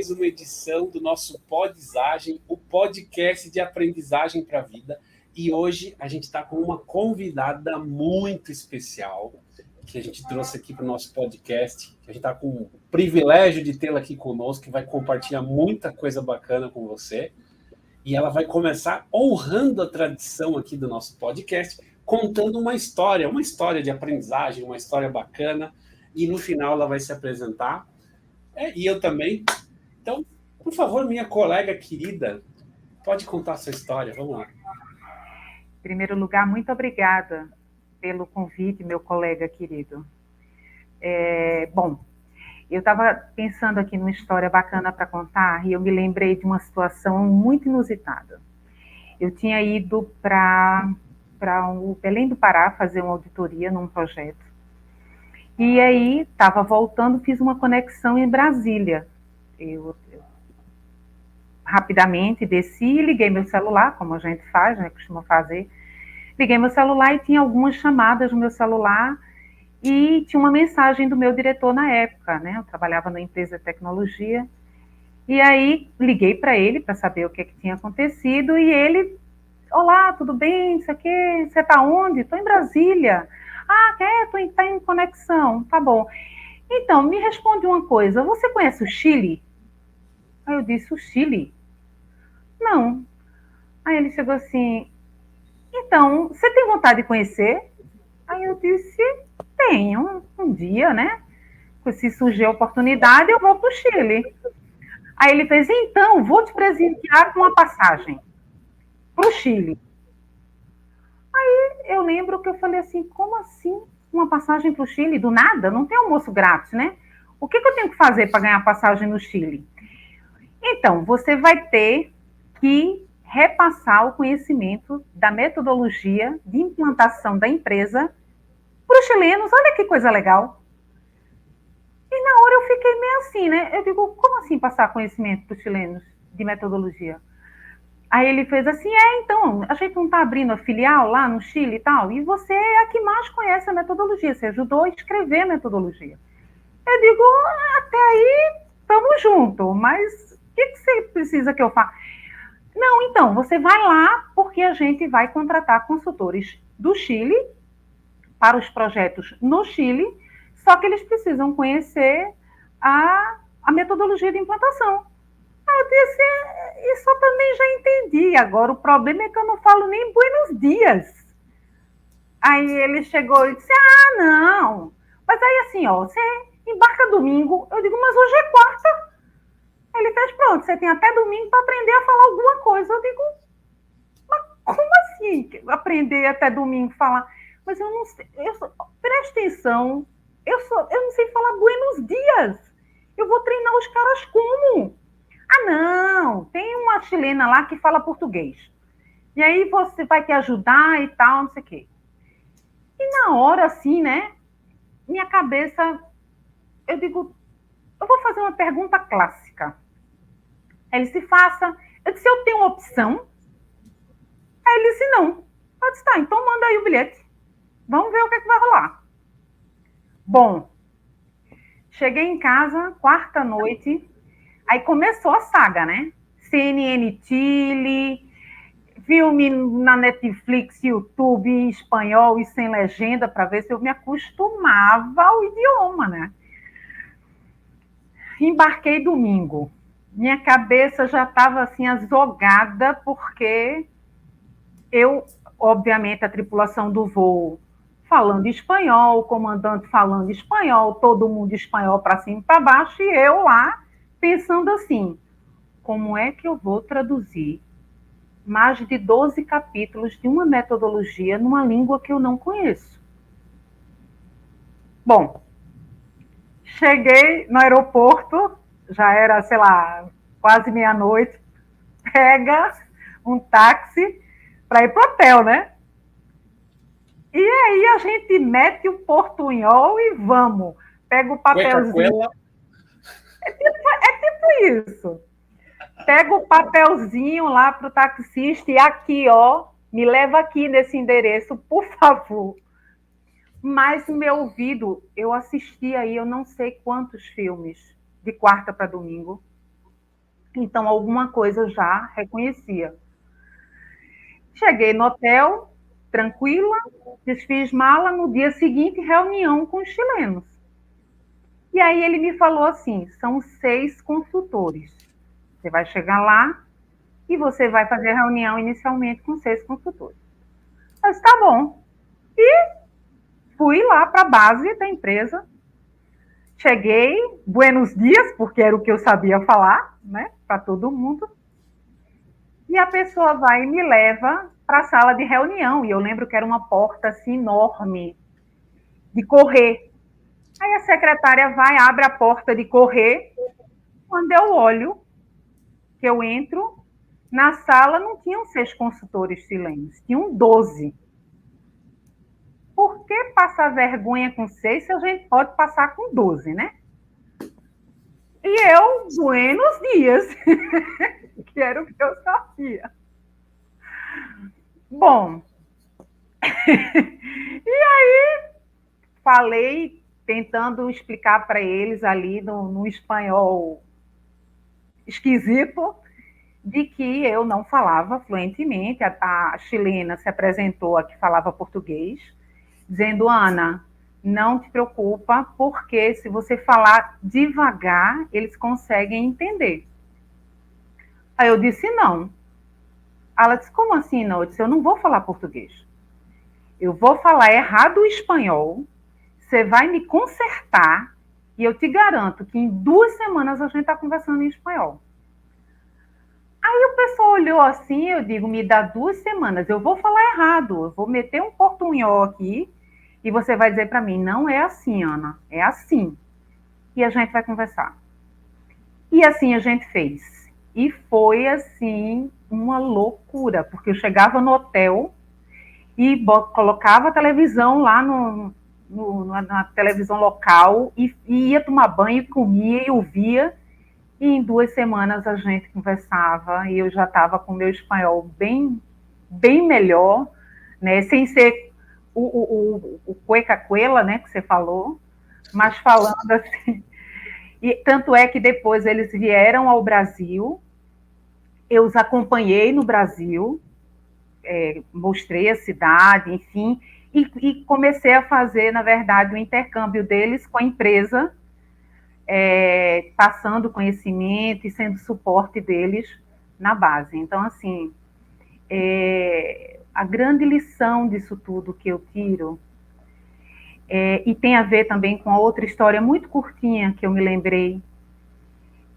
mais uma edição do nosso Podizagem, o podcast de aprendizagem para a vida. E hoje a gente está com uma convidada muito especial que a gente trouxe aqui para o nosso podcast. A gente está com o privilégio de tê-la aqui conosco, que vai compartilhar muita coisa bacana com você. E ela vai começar honrando a tradição aqui do nosso podcast, contando uma história de aprendizagem, uma história bacana. E no final ela vai se apresentar. E eu também. Então, por favor, minha colega querida, pode contar a sua história. Vamos lá. Em primeiro lugar, muito obrigada pelo convite, meu colega querido. Bom, eu estava pensando aqui numa história bacana para contar e eu me lembrei de uma situação muito inusitada. Eu tinha ido para o Belém do Pará fazer uma auditoria num projeto. E aí, estava voltando, fiz uma conexão em Brasília. Eu rapidamente desci e liguei meu celular, como a gente faz, né, costuma fazer. Liguei meu celular e tinha algumas chamadas no meu celular e tinha uma mensagem do meu diretor na época, né? Eu trabalhava na empresa de tecnologia. E aí, liguei para ele para saber o que tinha acontecido e ele... Olá, tudo bem? Isso aqui, você está onde? Estou em Brasília. Ah, está em conexão. Tá bom. Então, me responde uma coisa. Você conhece o Chile? Aí eu disse, o Chile? Não. Aí ele chegou assim, então, você tem vontade de conhecer? Aí eu disse, tenho. Um dia, né? Se surgir a oportunidade, eu vou para o Chile. Aí ele fez, então, vou te presentear com uma passagem para o Chile. Aí eu lembro que eu falei assim, como assim uma passagem para o Chile? Do nada? Não tem almoço grátis, né? O que eu tenho que fazer para ganhar passagem no Chile? Então, você vai ter que repassar o conhecimento da metodologia de implantação da empresa para os chilenos. Olha que coisa legal. E na hora eu fiquei meio assim, né? Eu digo, como assim passar conhecimento para os chilenos de metodologia? Aí ele fez assim, então, a gente não está abrindo a filial lá no Chile e tal, e você é a que mais conhece a metodologia, você ajudou a escrever a metodologia. Eu digo, até aí, estamos juntos, mas o que você precisa que eu faça? Não, então, você vai lá, porque a gente vai contratar consultores do Chile para os projetos no Chile, só que eles precisam conhecer a metodologia de implantação. Eu disse, isso eu também já entendi. Agora, o problema é que eu não falo nem buenos dias. Aí ele chegou e disse, não. Mas aí assim, você embarca domingo. Eu digo, mas hoje é quarta. Ele fez, pronto, você tem até domingo para aprender a falar alguma coisa. Eu digo, mas como assim aprender até domingo a falar? Mas eu não sei, preste atenção, eu não sei falar buenos dias. Eu vou treinar os caras como? Ah, não, tem uma chilena lá que fala português. E aí você vai te ajudar e tal, não sei o quê. E na hora, assim, né, minha cabeça, eu digo, eu vou fazer uma pergunta clássica. Ele se faça. Eu disse, eu tenho uma opção? Aí ele disse, não. Eu disse, tá, então manda aí o bilhete. Vamos ver o que vai rolar. Bom, cheguei em casa, quarta noite, aí começou a saga, né? CNN Chile, filme na Netflix, YouTube, em espanhol e sem legenda, para ver se eu me acostumava ao idioma, né? Embarquei domingo. Minha cabeça já estava assim azogada, porque eu, obviamente, a tripulação do voo falando espanhol, o comandante falando espanhol, todo mundo espanhol para cima e para baixo, e eu lá pensando assim, como é que eu vou traduzir mais de 12 capítulos de uma metodologia numa língua que eu não conheço? Bom, cheguei no aeroporto, já era, sei lá, quase meia-noite, pega um táxi para ir pro hotel, né? E aí a gente mete o portunhol e vamos. Pega o papelzinho. É tipo isso. Pega o papelzinho lá pro taxista e aqui, ó, me leva aqui nesse endereço, por favor. Mas meu ouvido, eu assisti aí, eu não sei quantos filmes, de quarta para domingo. Então, alguma coisa eu já reconhecia. Cheguei no hotel, tranquila, desfiz mala, no dia seguinte, reunião com os chilenos. E aí ele me falou assim: são 6 consultores. Você vai chegar lá e você vai fazer a reunião inicialmente com 6 consultores. Eu disse, tá bom. E fui lá para a base da empresa. Cheguei, buenos dias, porque era o que eu sabia falar, né, para todo mundo. E a pessoa vai e me leva para a sala de reunião. E eu lembro que era uma porta assim enorme, de correr. Aí a secretária vai, abre a porta de correr. Quando eu olho, que eu entro, na sala não tinham 6 consultores chilenos, tinham 12. Por que passar vergonha com 6 se a gente pode passar com 12, né? E eu, buenos dias, que era o que eu sabia. Bom, e aí falei, tentando explicar para eles ali no espanhol esquisito, de que eu não falava fluentemente. A chilena se apresentou, a que falava português, dizendo, Ana, não te preocupa, porque se você falar devagar, eles conseguem entender. Aí eu disse, não. Ela disse, como assim não? Eu disse, eu não vou falar português. Eu vou falar errado o espanhol, você vai me consertar, e eu te garanto que em 2 semanas a gente está conversando em espanhol. Aí o pessoal olhou assim, eu digo, me dá 2 semanas, eu vou falar errado, eu vou meter um portunhol aqui, e você vai dizer para mim, não é assim, Ana, é assim. E a gente vai conversar. E assim a gente fez. E foi assim uma loucura, porque eu chegava no hotel e colocava a televisão lá na televisão local e ia tomar banho, comia e ouvia. E em 2 semanas a gente conversava e eu já estava com o meu espanhol bem melhor, né? Sem ser o cueca-cuela, né, que você falou, mas falando assim. E tanto é que depois eles vieram ao Brasil, eu os acompanhei no Brasil, mostrei a cidade, enfim, e comecei a fazer, na verdade, o intercâmbio deles com a empresa, passando conhecimento e sendo suporte deles na base. Então, assim, a grande lição disso tudo que eu tiro, e tem a ver também com a outra história muito curtinha que eu me lembrei,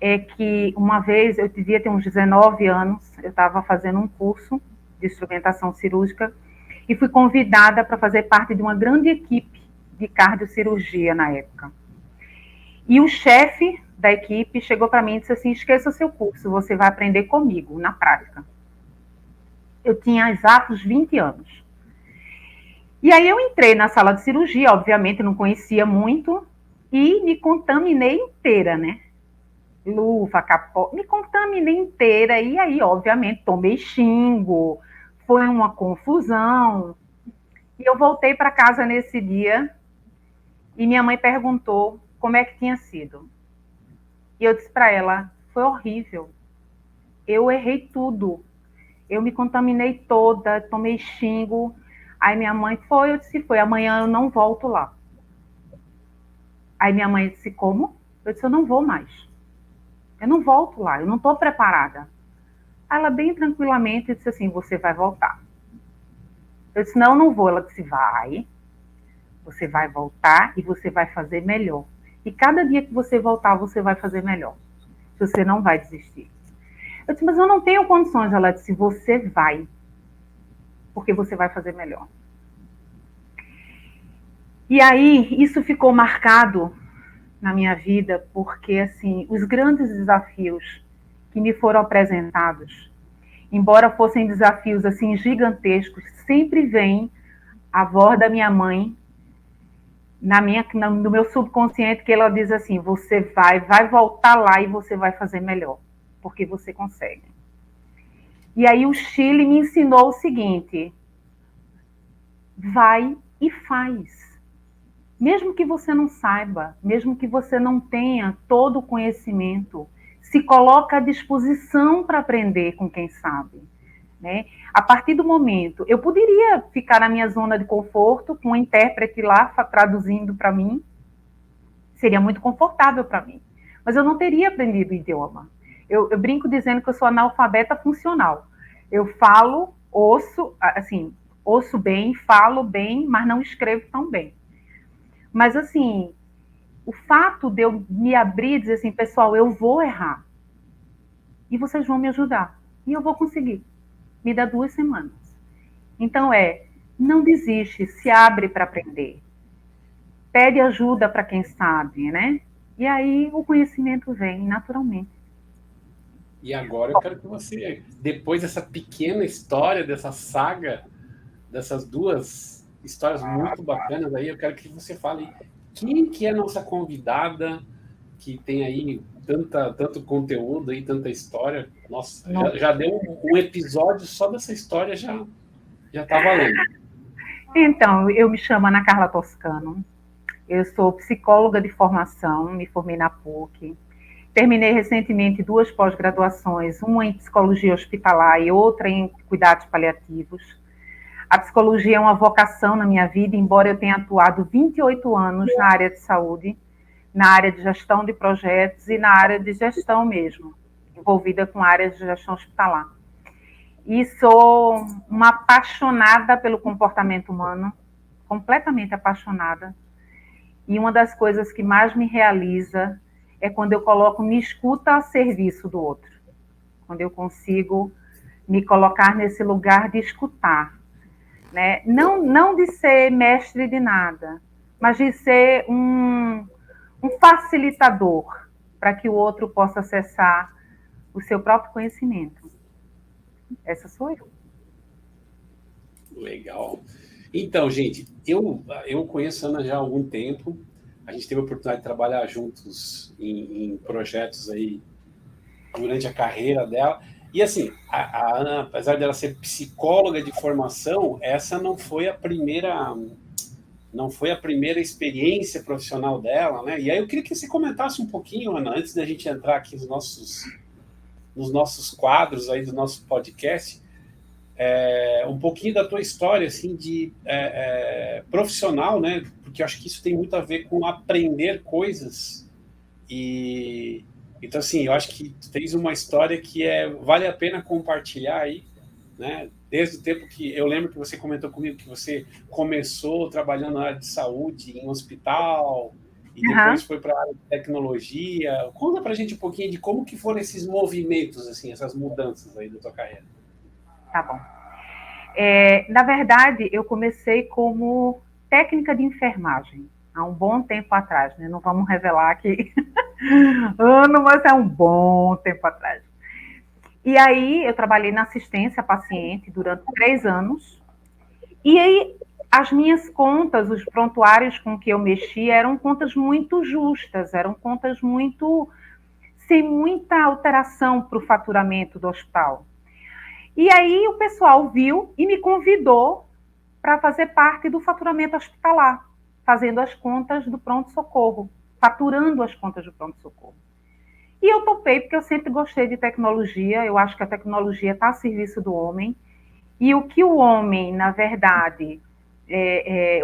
é que uma vez, eu devia ter uns 19 anos, eu estava fazendo um curso de instrumentação cirúrgica e fui convidada para fazer parte de uma grande equipe de cardiocirurgia na época. E o chefe da equipe chegou para mim e disse assim, esqueça o seu curso, você vai aprender comigo, na prática. Eu tinha exatos 20 anos. E aí eu entrei na sala de cirurgia, obviamente não conhecia muito, e me contaminei inteira, né? Luva, capô, me contaminei inteira, e aí, obviamente, tomei xingo, foi uma confusão. E eu voltei para casa nesse dia, e minha mãe perguntou como é que tinha sido. E eu disse para ela, foi horrível, eu errei tudo, eu me contaminei toda, tomei xingo. Aí minha mãe foi, eu disse, foi, amanhã eu não volto lá. Aí minha mãe disse, como? Eu disse, eu não vou mais. Eu não volto lá, eu não estou preparada. Ela bem tranquilamente disse assim, você vai voltar. Eu disse, não, não vou. Ela disse, vai, você vai voltar e você vai fazer melhor. E cada dia que você voltar, você vai fazer melhor. Você não vai desistir. Eu disse, mas eu não tenho condições. Ela disse, você vai, porque você vai fazer melhor. E aí, isso ficou marcado na minha vida, porque, assim, os grandes desafios que me foram apresentados, embora fossem desafios, assim, gigantescos, sempre vem a voz da minha mãe, no meu subconsciente, que ela diz assim, você vai voltar lá e você vai fazer melhor, porque você consegue. E aí o Chile me ensinou o seguinte, vai e faz. Mesmo que você não saiba, mesmo que você não tenha todo o conhecimento, se coloca à disposição para aprender com quem sabe, né? A partir do momento, eu poderia ficar na minha zona de conforto, com um intérprete lá traduzindo para mim, seria muito confortável para mim, mas eu não teria aprendido o idioma. Eu brinco dizendo que eu sou analfabeta funcional. Eu falo, ouço bem, falo bem, mas não escrevo tão bem. Mas, assim, o fato de eu me abrir e dizer assim, pessoal, eu vou errar. E vocês vão me ajudar. E eu vou conseguir. Me dá 2 semanas. Então, não desiste, se abre para aprender. Pede ajuda para quem sabe, né? E aí o conhecimento vem naturalmente. E agora eu quero que você, depois dessa pequena história, dessa saga, dessas 2 histórias muito bacanas aí, eu quero que você fale quem que é a nossa convidada, que tem aí tanto conteúdo aí, tanta história. Nossa, já deu um episódio só dessa história, já tá valendo. Então, eu me chamo Ana Carla Toscano, eu sou psicóloga de formação, me formei na PUC, terminei recentemente 2 pós-graduações, uma em psicologia hospitalar e outra em cuidados paliativos. A psicologia é uma vocação na minha vida, embora eu tenha atuado 28 anos na área de saúde, na área de gestão de projetos e na área de gestão mesmo, envolvida com a área de gestão hospitalar. E sou uma apaixonada pelo comportamento humano, completamente apaixonada. E uma das coisas que mais me realiza é quando eu coloco me escuta a serviço do outro. Quando eu consigo me colocar nesse lugar de escutar. Né? Não de ser mestre de nada, mas de ser um facilitador para que o outro possa acessar o seu próprio conhecimento. Essa sou eu. Legal. Então, gente, eu conheço a Ana já há algum tempo. A gente teve a oportunidade de trabalhar juntos em projetos aí durante a carreira dela. E assim, a Ana, apesar dela ser psicóloga de formação, essa não foi a primeira experiência profissional dela, né? E aí eu queria que você comentasse um pouquinho, Ana, antes da gente entrar aqui nos nossos quadros aí do nosso podcast, um pouquinho da tua história, assim, de profissional, né? Porque eu acho que isso tem muito a ver com aprender coisas. E então, assim, eu acho que tu tens uma história que vale a pena compartilhar aí, né? Desde o tempo que eu lembro que você comentou comigo que você começou trabalhando na área de saúde, em um hospital, e depois foi para a área de tecnologia. Conta para a gente um pouquinho de como que foram esses movimentos, assim, essas mudanças aí da tua carreira. Tá bom. Na verdade, eu comecei como técnica de enfermagem, há um bom tempo atrás, né? Não vamos revelar aqui ano, mas é um bom tempo atrás. E aí, eu trabalhei na assistência a paciente durante 3 anos, e aí, as minhas contas, os prontuários com que eu mexi, eram contas muito justas, eram contas sem muita alteração para o faturamento do hospital. E aí o pessoal viu e me convidou para fazer parte do faturamento hospitalar, fazendo as contas do pronto-socorro, faturando as contas do pronto-socorro. E eu topei porque eu sempre gostei de tecnologia, eu acho que a tecnologia está a serviço do homem, e o que o homem, na verdade,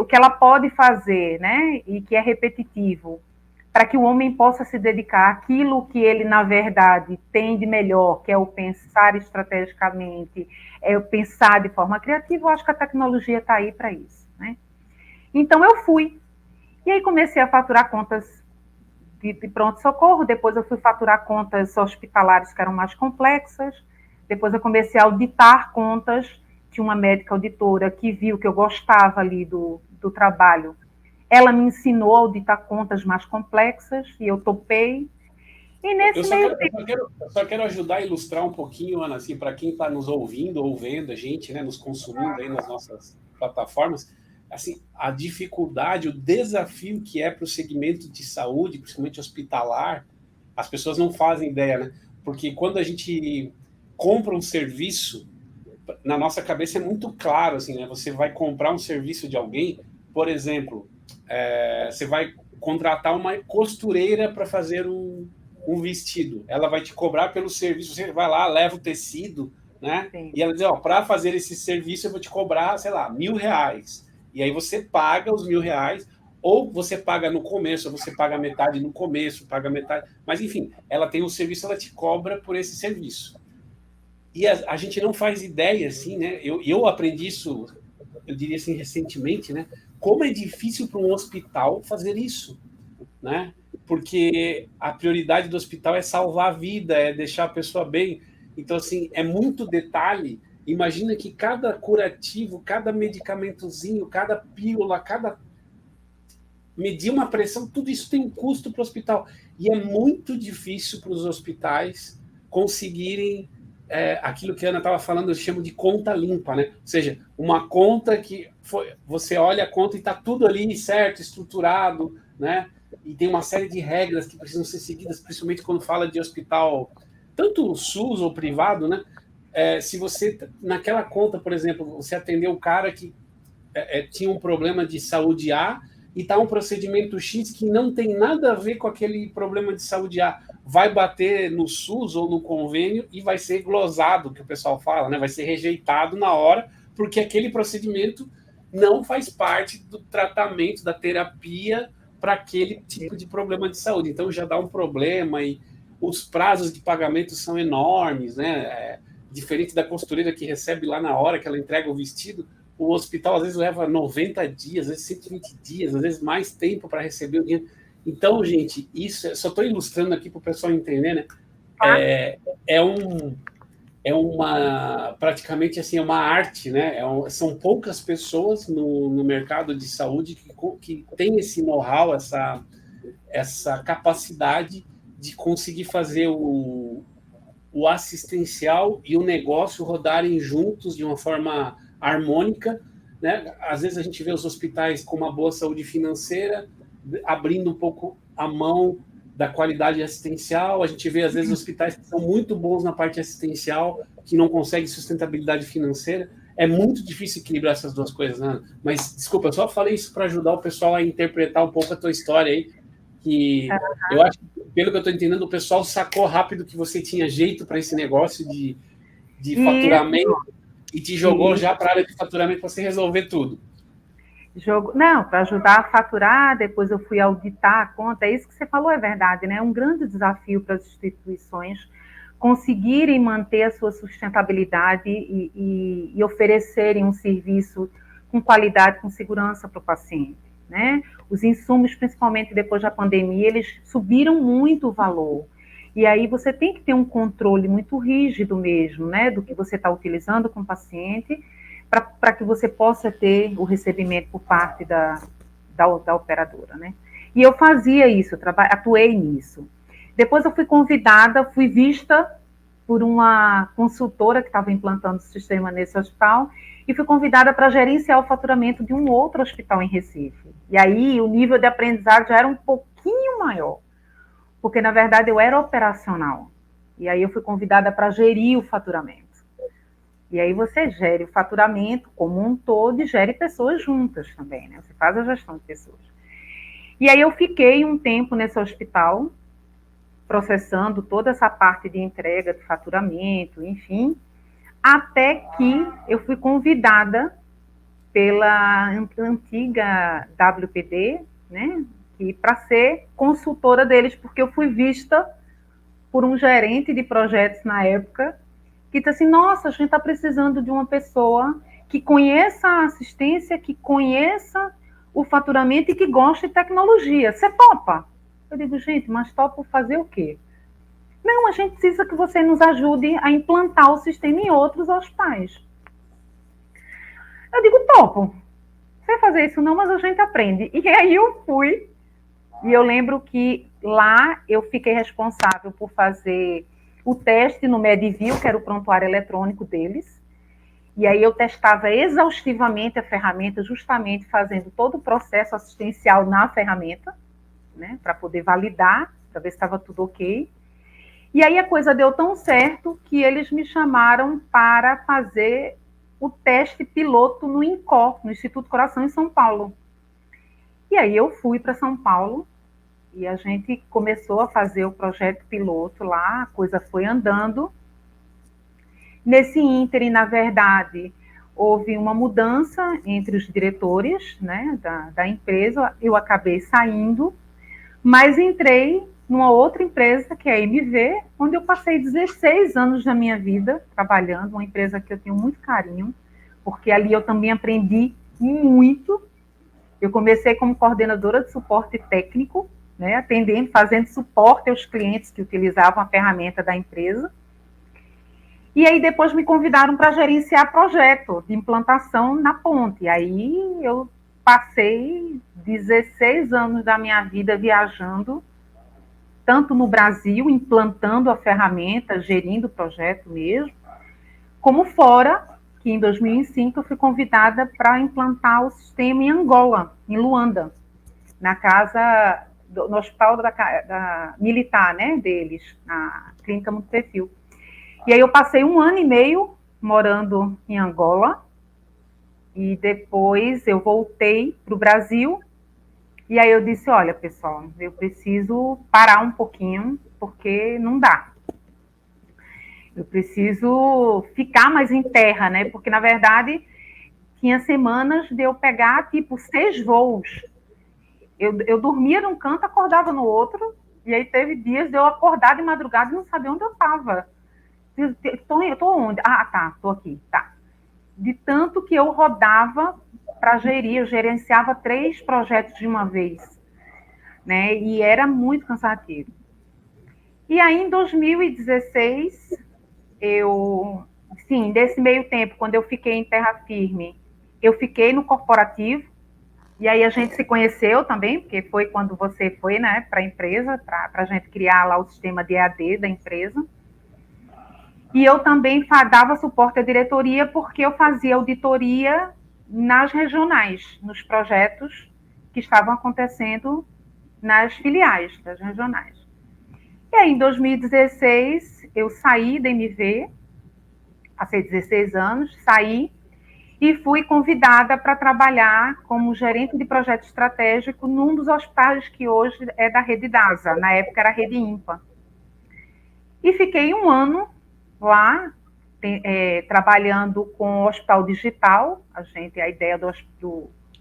o que ela pode fazer, né, e que é repetitivo, para que o homem possa se dedicar àquilo que ele, na verdade, tem de melhor, que é o pensar estrategicamente, é o pensar de forma criativa, eu acho que a tecnologia está aí para isso, né? Então, eu fui. E aí comecei a faturar contas de pronto-socorro, depois eu fui faturar contas hospitalares que eram mais complexas, depois eu comecei a auditar contas, tinha uma médica auditora que viu que eu gostava ali do trabalho. Ela me ensinou a auditar contas mais complexas e eu topei. E nesse eu só quero ajudar a ilustrar um pouquinho, Ana, assim, para quem está nos ouvindo ou vendo a gente, né, nos consumindo aí nas nossas plataformas, assim, a dificuldade, o desafio que é para o segmento de saúde, principalmente hospitalar, as pessoas não fazem ideia, né? Porque quando a gente compra um serviço, na nossa cabeça é muito claro, assim, né? Você vai comprar um serviço de alguém, por exemplo, você vai contratar uma costureira para fazer um vestido, ela vai te cobrar pelo serviço, você vai lá, leva o tecido, né? Sim. E ela diz, ó, para fazer esse serviço eu vou te cobrar, sei lá, R$ 1.000. E aí você paga os R$ 1.000, ou você paga no começo, ou você paga metade no começo, paga metade. Mas, enfim, ela tem um serviço, ela te cobra por esse serviço. E a gente não faz ideia, assim, né? Eu aprendi isso, eu diria assim, recentemente, né? Como é difícil para um hospital fazer isso, né? Porque a prioridade do hospital é salvar a vida, é deixar a pessoa bem. Então, assim, é muito detalhe. Imagina que cada curativo, cada medicamentozinho, cada pílula, cada medir uma pressão, tudo isso tem um custo para o hospital. E é muito difícil para os hospitais conseguirem aquilo que a Ana estava falando, eu chamo de conta limpa, né? Ou seja, uma conta que você olha a conta e está tudo ali certo, estruturado, né? E tem uma série de regras que precisam ser seguidas, principalmente quando fala de hospital, tanto o SUS ou privado, né? Se você, naquela conta, por exemplo, você atendeu o cara que tinha um problema de saúde A e está um procedimento X que não tem nada a ver com aquele problema de saúde A. Vai bater no SUS ou no convênio e vai ser glosado, que o pessoal fala, né? Vai ser rejeitado na hora, porque aquele procedimento não faz parte do tratamento, da terapia para aquele tipo de problema de saúde. Então já dá um problema e os prazos de pagamento são enormes, né? Diferente da costureira que recebe lá na hora que ela entrega o vestido, o hospital às vezes leva 90 dias, às vezes 120 dias, às vezes mais tempo para receber o dinheiro. Então, gente, isso só estou ilustrando aqui para o pessoal entender, né? É uma praticamente assim, é uma arte, né? São poucas pessoas no mercado de saúde que tem esse know-how, essa capacidade de conseguir fazer o assistencial e o negócio rodarem juntos de uma forma harmônica, né? Às vezes a gente vê os hospitais com uma boa saúde financeira abrindo um pouco a mão da qualidade assistencial, a gente vê às vezes hospitais que são muito bons na parte assistencial, que não conseguem sustentabilidade financeira. É muito difícil equilibrar essas duas coisas, né? Mas, desculpa, eu só falei isso para ajudar o pessoal a interpretar um pouco a tua história aí, que eu acho que, pelo que eu estou entendendo, o pessoal sacou rápido que você tinha jeito para esse negócio de faturamento e te jogou já para a área de faturamento para você resolver tudo. Não, para ajudar a faturar, depois eu fui auditar a conta, é isso que você falou, é verdade, né? É um grande desafio para as instituições conseguirem manter a sua sustentabilidade e oferecerem um serviço com qualidade, com segurança para o paciente, né? Os insumos, principalmente depois da pandemia, eles subiram muito o valor. E aí você tem que ter um controle muito rígido mesmo, né? Do que você está utilizando com o paciente, para que você possa ter o recebimento por parte da operadora, né? E eu fazia isso, atuei nisso. Depois eu fui convidada, fui vista por uma consultora que estava implantando o sistema nesse hospital e fui convidada para gerenciar o faturamento de um outro hospital em Recife. E aí o nível de aprendizado já era um pouquinho maior, porque na verdade eu era operacional. E aí eu fui convidada para gerir o faturamento. E aí você gere o faturamento como um todo e gere pessoas juntas também, né? Você faz a gestão de pessoas. E aí eu fiquei um tempo nesse hospital, processando toda essa parte de entrega de faturamento, enfim, até que eu fui convidada pela antiga WPD, né, para ser consultora deles, porque eu fui vista por um gerente de projetos na época, que disse assim, nossa, a gente está precisando de uma pessoa que conheça a assistência, que conheça o faturamento e que goste de tecnologia. Você topa? Eu digo, gente, mas topo fazer o quê? Não, a gente precisa que você nos ajude a implantar o sistema em outros hospitais. Eu digo, topo. Não sei fazer isso não, mas a gente aprende. E aí eu fui, e eu lembro que lá eu fiquei responsável por fazer o teste no Medivil, que era o prontuário eletrônico deles, e aí eu testava exaustivamente a ferramenta, justamente fazendo todo o processo assistencial na ferramenta, né, para poder validar, para ver se estava tudo ok. E aí a coisa deu tão certo que eles me chamaram para fazer o teste piloto no INCOR, no Instituto Coração, em São Paulo. E aí eu fui para São Paulo, E a gente começou a fazer o projeto piloto lá, a coisa foi andando. Nesse ínterim, na verdade, houve uma mudança entre os diretores, né, da empresa, eu acabei saindo, mas entrei numa outra empresa, que é a MV, onde eu passei 16 anos da minha vida trabalhando, uma empresa que eu tenho muito carinho, porque ali eu também aprendi muito. Eu comecei como coordenadora de suporte técnico, né, atendendo, fazendo suporte aos clientes que utilizavam a ferramenta da empresa. E aí depois me convidaram para gerenciar projeto de implantação na ponte. Aí eu passei 16 anos da minha vida viajando, tanto no Brasil, implantando a ferramenta, gerindo o projeto mesmo, como fora, que em 2005 eu fui convidada para implantar o sistema em Angola, em Luanda, na casa, no hospital da militar, né, deles, na Clínica Montefio. E aí eu passei 1 ano e meio morando em Angola, e depois eu voltei para o Brasil, e aí eu disse, olha, pessoal, eu preciso parar um pouquinho, porque não dá. Eu preciso ficar mais em terra, né? Porque, na verdade, tinha semanas de eu pegar, tipo, 6 voos. Eu dormia num canto, acordava no outro, e aí teve dias de eu acordar de madrugada e não saber onde eu estava. Estou onde? Ah, tá, estou aqui, tá. De tanto que eu rodava para gerir, eu gerenciava 3 projetos de uma vez, né? E era muito cansativo. E aí, em 2016, sim, desse meio tempo, quando eu fiquei em terra firme, eu fiquei no corporativo, e aí a gente se conheceu também, porque foi quando você foi, né, para a empresa, para a gente criar lá o sistema de EAD da empresa. E eu também dava suporte à diretoria, porque eu fazia auditoria nas regionais, nos projetos que estavam acontecendo nas filiais das regionais. E aí, em 2016, eu saí da MV, passei 16 anos, saí e fui convidada para trabalhar como gerente de projeto estratégico num dos hospitais que hoje é da rede DASA, na época era a rede IMPA. E fiquei 1 ano lá, trabalhando com o hospital digital. A ideia do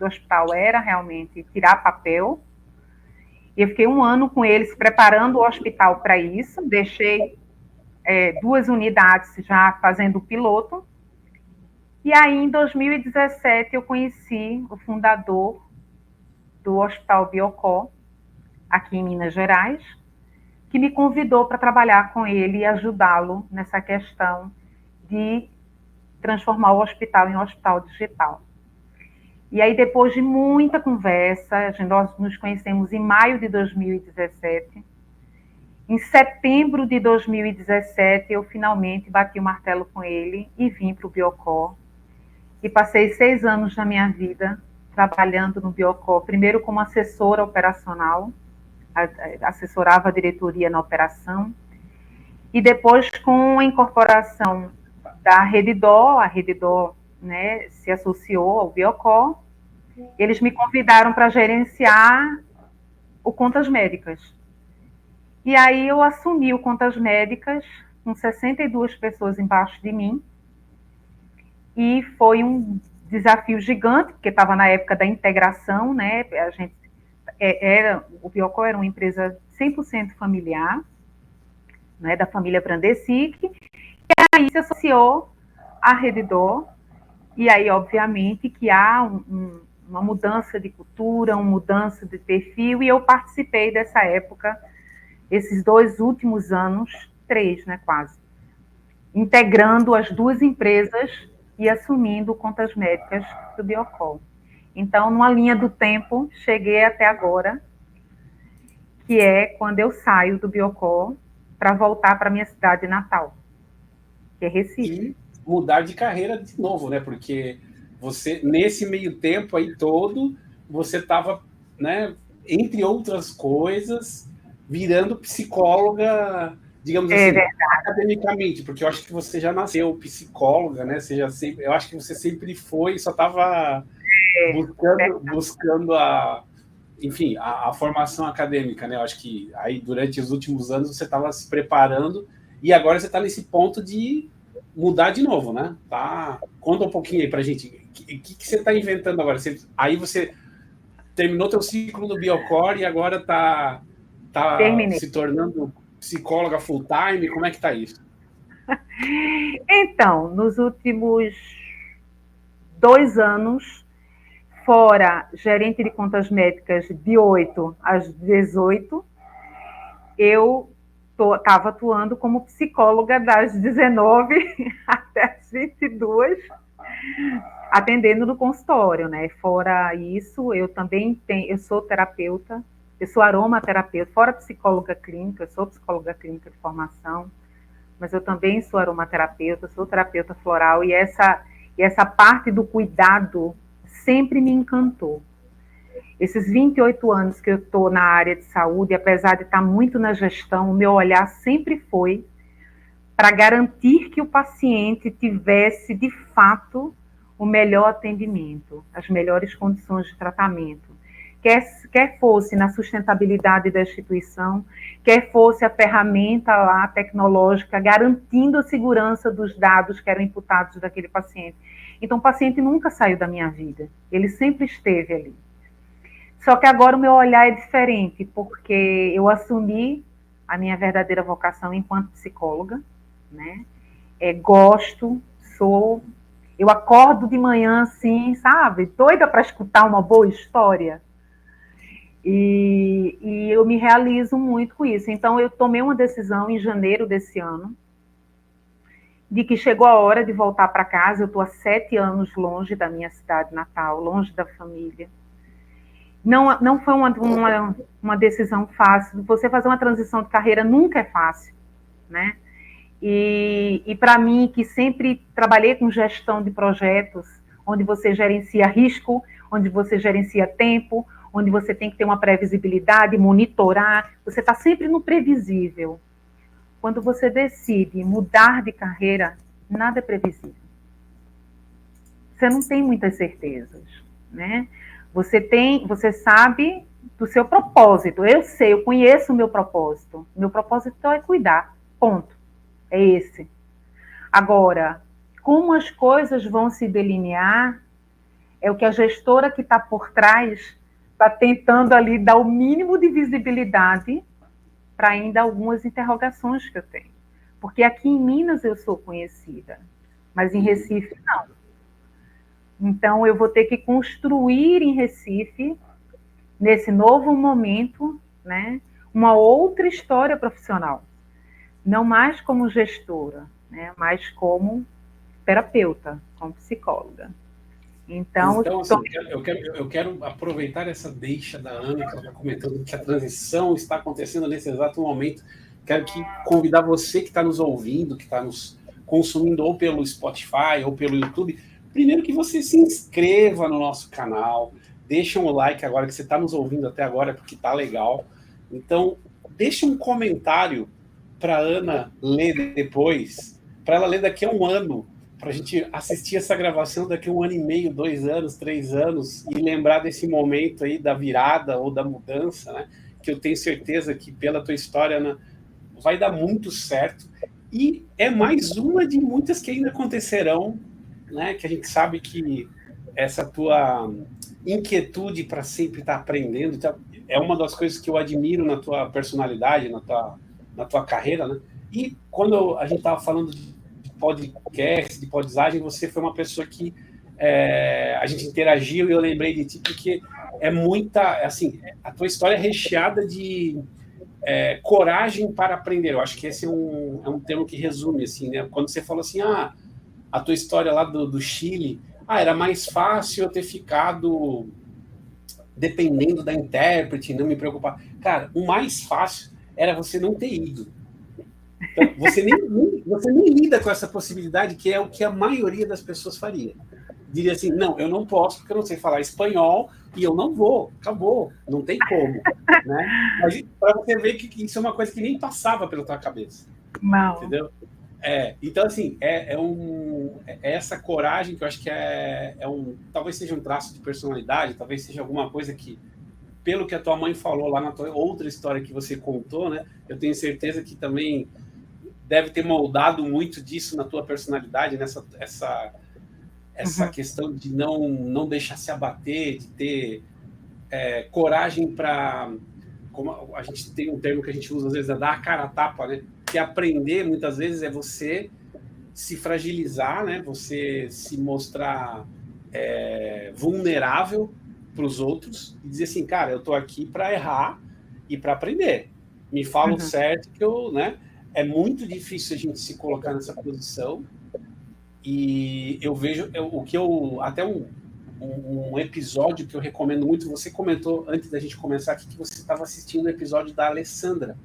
hospital era realmente tirar papel. E eu fiquei 1 ano com eles preparando o hospital para isso, deixei 2 unidades já fazendo o piloto. E aí, em 2017, eu conheci o fundador do Hospital Biocó, aqui em Minas Gerais, que me convidou para trabalhar com ele e ajudá-lo nessa questão de transformar o hospital em um hospital digital. E aí, depois de muita conversa, nós nos conhecemos em maio de 2017. Em setembro de 2017, eu finalmente bati o martelo com ele e vim para o Biocó. E passei 6 anos da minha vida trabalhando no Biocó, primeiro como assessora operacional, assessorava a diretoria na operação, e depois com a incorporação da Redidor, a Redidor, né, se associou ao Biocó, eles me convidaram para gerenciar o Contas Médicas. E aí eu assumi o Contas Médicas com 62 pessoas embaixo de mim, e foi um desafio gigante, porque estava na época da integração, né? O Biocó era uma empresa 100% familiar, né, da família Brandesic, e aí se associou à Redidor, e aí, obviamente, que há uma mudança de cultura, uma mudança de perfil, e eu participei dessa época, esses 2 últimos anos, 3, né, quase, integrando as 2 empresas e assumindo Contas Médicas do Biocó. Então, numa linha do tempo, cheguei até agora, que é quando eu saio do Biocó para voltar para minha cidade natal, que é Recife. E mudar de carreira de novo, né? Porque você, nesse meio tempo aí todo, você estava, né, entre outras coisas, virando psicóloga, digamos assim, academicamente, porque eu acho que você já nasceu psicóloga, né? Você já sempre, eu acho que você sempre foi, só estava buscando enfim, a formação acadêmica, né? Eu acho que aí durante os últimos anos você estava se preparando e agora você está nesse ponto de mudar de novo, né? Tá? Conta um pouquinho aí pra gente. O que você está inventando agora? Aí você terminou teu ciclo no Biocore e agora tá Terminei. se tornando psicóloga full time? Como é que tá isso? Então, nos últimos 2 anos, fora gerente de contas médicas de 8 às 18, eu estava atuando como psicóloga das 19 até as 22, atendendo no consultório, né? Fora isso, eu sou terapeuta, eu sou aromaterapeuta, fora psicóloga clínica, eu sou psicóloga clínica de formação, mas eu também sou aromaterapeuta, sou terapeuta floral, e essa parte do cuidado sempre me encantou. Esses 28 anos que eu estou na área de saúde, apesar de estar muito na gestão, o meu olhar sempre foi para garantir que o paciente tivesse, de fato, o melhor atendimento, as melhores condições de tratamento. Quer fosse na sustentabilidade da instituição, quer fosse a ferramenta lá tecnológica garantindo a segurança dos dados que eram imputados daquele paciente. Então, o paciente nunca saiu da minha vida, ele sempre esteve ali. Só que agora o meu olhar é diferente, porque eu assumi a minha verdadeira vocação enquanto psicóloga, né? Gosto, eu acordo de manhã assim, sabe? Doida para escutar uma boa história. E eu me realizo muito com isso. Então, eu tomei uma decisão em janeiro desse ano, de que chegou a hora de voltar para casa. Eu estou há 7 anos longe da minha cidade natal, longe da família. Não foi uma decisão fácil. Você fazer uma transição de carreira nunca é fácil, né? E para mim, que sempre trabalhei com gestão de projetos, onde você gerencia risco, onde você gerencia tempo, onde você tem que ter uma previsibilidade, monitorar, você está sempre no previsível. Quando você decide mudar de carreira, nada é previsível. Você não tem muitas certezas, né? Você sabe do seu propósito. Eu conheço o meu propósito. Meu propósito é cuidar, ponto. É esse. Agora, como as coisas vão se delinear, é o que a gestora que está por trás está tentando ali dar o mínimo de visibilidade para ainda algumas interrogações que eu tenho. Porque aqui em Minas eu sou conhecida, mas em Recife não. Então eu vou ter que construir em Recife, nesse novo momento, né, uma outra história profissional. Não mais como gestora, né, mas como terapeuta, como psicóloga. Então assim, eu quero aproveitar essa deixa da Ana, que ela está comentando que a transição está acontecendo nesse exato momento. Quero convidar você que está nos ouvindo, que está nos consumindo ou pelo Spotify ou pelo YouTube, primeiro que você se inscreva no nosso canal, deixa um like agora, que você está nos ouvindo até agora, porque está legal. Então, deixa um comentário para a Ana ler depois, para ela ler daqui a um ano, para a gente assistir essa gravação daqui a 1 ano e meio, 2 anos, 3 anos, e lembrar desse momento aí da virada ou da mudança, né? Que eu tenho certeza que pela tua história, Ana, vai dar muito certo. E é mais uma de muitas que ainda acontecerão, né? Que a gente sabe que essa tua inquietude para sempre estar aprendendo é uma das coisas que eu admiro na tua personalidade, na tua carreira, né? E quando a gente estava falando de podcast, de podizagem, você foi uma pessoa que a gente interagiu e eu lembrei de ti, porque é muita, assim, a tua história é recheada de coragem para aprender. Eu acho que esse é um termo que resume, assim, né? Quando você falou assim, a tua história lá do Chile, era mais fácil eu ter ficado dependendo da intérprete, não me preocupar. Cara, o mais fácil era você não ter ido. Então, você nem lida com essa possibilidade, que é o que a maioria das pessoas faria. Diria assim, não, eu não posso, porque eu não sei falar espanhol, e eu não vou, acabou, não tem como. Né? Mas para você ver que isso é uma coisa que nem passava pela tua cabeça. Não. Entendeu? Então, assim, é essa coragem que eu acho que talvez seja um traço de personalidade, talvez seja alguma coisa que pelo que a tua mãe falou lá na tua outra história que você contou, né? Eu tenho certeza que também deve ter moldado muito disso na tua personalidade, nessa essa questão de não deixar se abater, de ter coragem para... Como a gente tem um termo que a gente usa às vezes, é dar a cara a tapa, né? Que aprender, muitas vezes, é você se fragilizar, né? Você se mostrar vulnerável para os outros e dizer assim, cara, eu estou aqui para errar e para aprender. Me fala o certo que eu... né? É muito difícil a gente se colocar nessa posição e eu vejo o que eu... Até um episódio que eu recomendo muito, você comentou antes da gente começar aqui que você estava assistindo o episódio da Alessandra.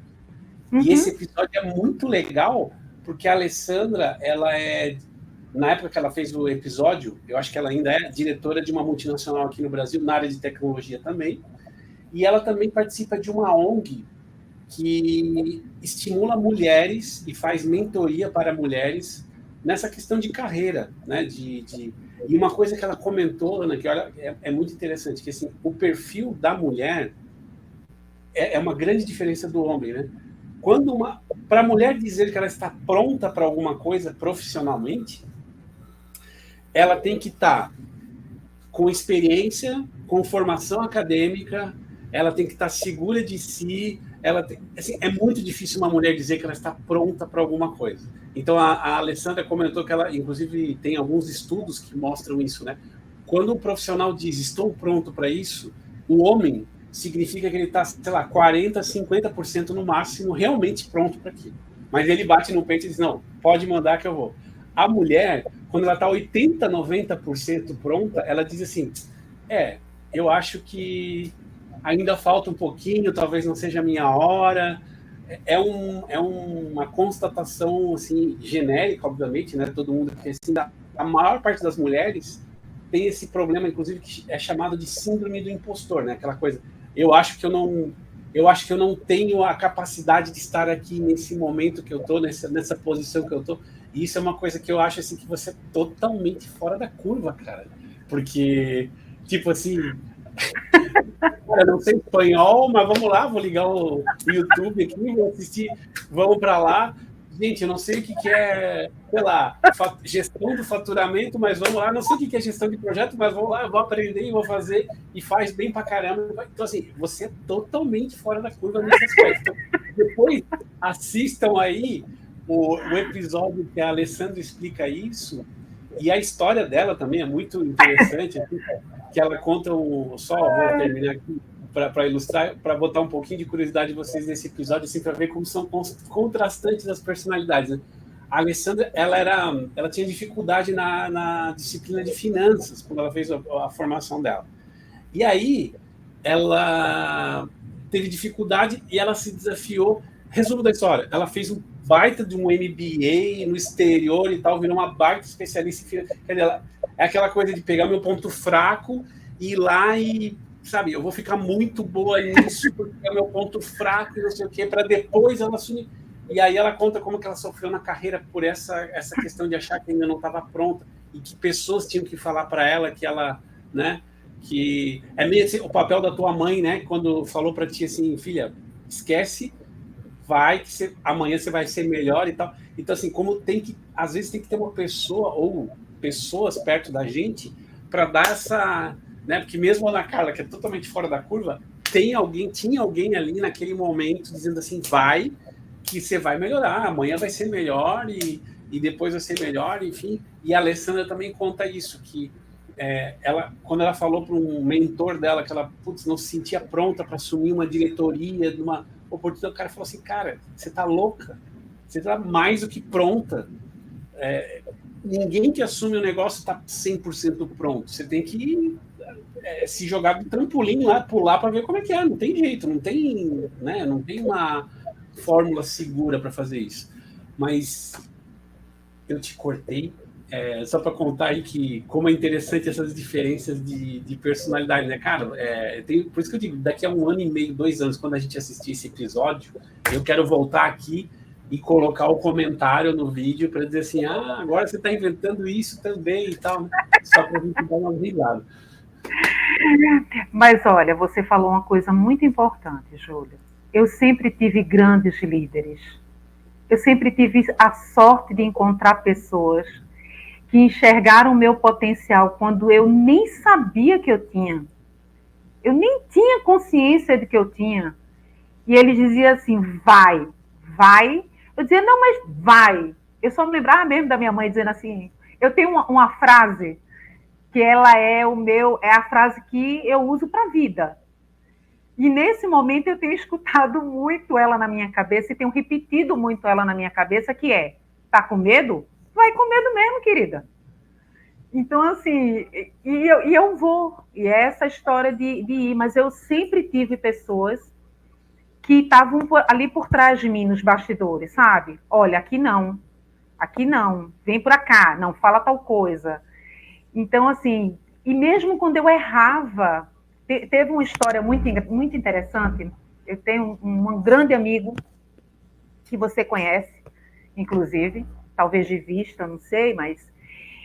E esse episódio é muito legal porque a Alessandra, ela na época que ela fez o episódio, eu acho que ela ainda é diretora de uma multinacional aqui no Brasil, na área de tecnologia também, e ela também participa de uma ONG que estimula mulheres e faz mentoria para mulheres nessa questão de carreira, né? E uma coisa que ela comentou, Ana, que olha, é muito interessante, que assim, o perfil da mulher é uma grande diferença do homem, né? Para a mulher dizer que ela está pronta para alguma coisa profissionalmente, ela tem que estar com experiência, com formação acadêmica, ela tem que estar segura de si. Assim, é muito difícil uma mulher dizer que ela está pronta para alguma coisa. Então, a Alessandra comentou que ela, inclusive, tem alguns estudos que mostram isso, né? Quando o profissional diz, estou pronto para isso, o homem significa que ele está, sei lá, 40%, 50% no máximo realmente pronto para aquilo. Mas ele bate no peito e diz, não, pode mandar que eu vou. A mulher, quando ela está 80%, 90% pronta, ela diz assim, eu acho que ainda falta um pouquinho, talvez não seja a minha hora. É uma constatação assim, genérica, obviamente, né? Todo mundo, porque assim, a maior parte das mulheres tem esse problema, inclusive, que é chamado de síndrome do impostor, né? Aquela coisa, eu acho que eu não tenho a capacidade de estar aqui nesse momento que eu estou, nessa posição que eu estou. E isso é uma coisa que eu acho assim, que você é totalmente fora da curva, cara. Porque, tipo assim, eu não sei espanhol, mas vamos lá, vou ligar o YouTube aqui, vou assistir, vamos para lá. Gente, eu não sei o que é, sei lá, gestão do faturamento, mas vamos lá. Não sei o que é gestão de projeto, mas vamos lá, eu vou aprender e vou fazer, e faz bem pra caramba. Então, assim, você é totalmente fora da curva nesse aspecto. Então, depois, assistam aí o episódio que a Alessandra explica isso, e a história dela também é muito interessante, assim, que ela conta só vou terminar aqui para ilustrar, para botar um pouquinho de curiosidade de vocês nesse episódio, assim, para ver como são contrastantes as personalidades, né? A Alessandra, ela tinha dificuldade na disciplina de finanças quando ela fez a formação dela. E aí ela teve dificuldade e ela se desafiou. Resumo da história, ela fez um baita de um MBA no exterior e tal, virou uma baita especialista em finanças. É aquela coisa de pegar meu ponto fraco e ir lá e, sabe, eu vou ficar muito boa nisso porque é meu ponto fraco e não sei o quê, para depois ela assumir. E aí ela conta como que ela sofreu na carreira por essa questão de achar que ainda não estava pronta e que pessoas tinham que falar para ela que ela, né, que é meio assim, o papel da tua mãe, né, quando falou para ti assim, filha, esquece, vai que amanhã você vai ser melhor e tal. Então assim, como às vezes tem que ter uma pessoa ou pessoas perto da gente para dar essa, né, porque mesmo a Ana Carla, que é totalmente fora da curva, tinha alguém ali naquele momento dizendo assim, vai que você vai melhorar, amanhã vai ser melhor e depois vai ser melhor, enfim. E a Alessandra também conta isso, que quando ela falou para um mentor dela que ela não se sentia pronta para assumir uma diretoria de uma oportunidade, o cara falou assim, cara, você tá louca, você tá mais do que pronta. Ninguém que assume o negócio está 100% pronto, você tem que se jogar do trampolim lá, pular para ver como é que é, não tem jeito, não tem, né, não tem uma fórmula segura para fazer isso. Mas eu te cortei, só para contar aí que como é interessante essas diferenças de personalidade, né, cara? Por isso que eu digo, daqui a 1 ano e meio, 2 anos, quando a gente assistir esse episódio, eu quero voltar aqui e colocar o comentário no vídeo para dizer assim, agora você está inventando isso também e tal, né? Só para a gente dar uma risada. Mas olha, você falou uma coisa muito importante, Júlia. Eu sempre tive grandes líderes. Eu sempre tive a sorte de encontrar pessoas que enxergaram o meu potencial quando eu nem sabia que eu tinha. Eu nem tinha consciência de que eu tinha. E ele dizia assim, vai, vai. Eu dizia, não, mas vai. Eu só me lembrava mesmo da minha mãe dizendo assim, eu tenho uma frase que ela é a frase que eu uso para a vida. E nesse momento eu tenho escutado muito ela na minha cabeça e tenho repetido muito ela na minha cabeça, que é, tá com medo? Vai com medo mesmo, querida. Então, assim, eu vou. E é essa história de ir. Mas eu sempre tive pessoas que estavam ali por trás de mim, nos bastidores, sabe? Olha, aqui não, vem por cá, não fala tal coisa. Então, assim, e mesmo quando eu errava, teve uma história muito interessante. Eu tenho um grande amigo que você conhece, inclusive, talvez de vista, não sei, mas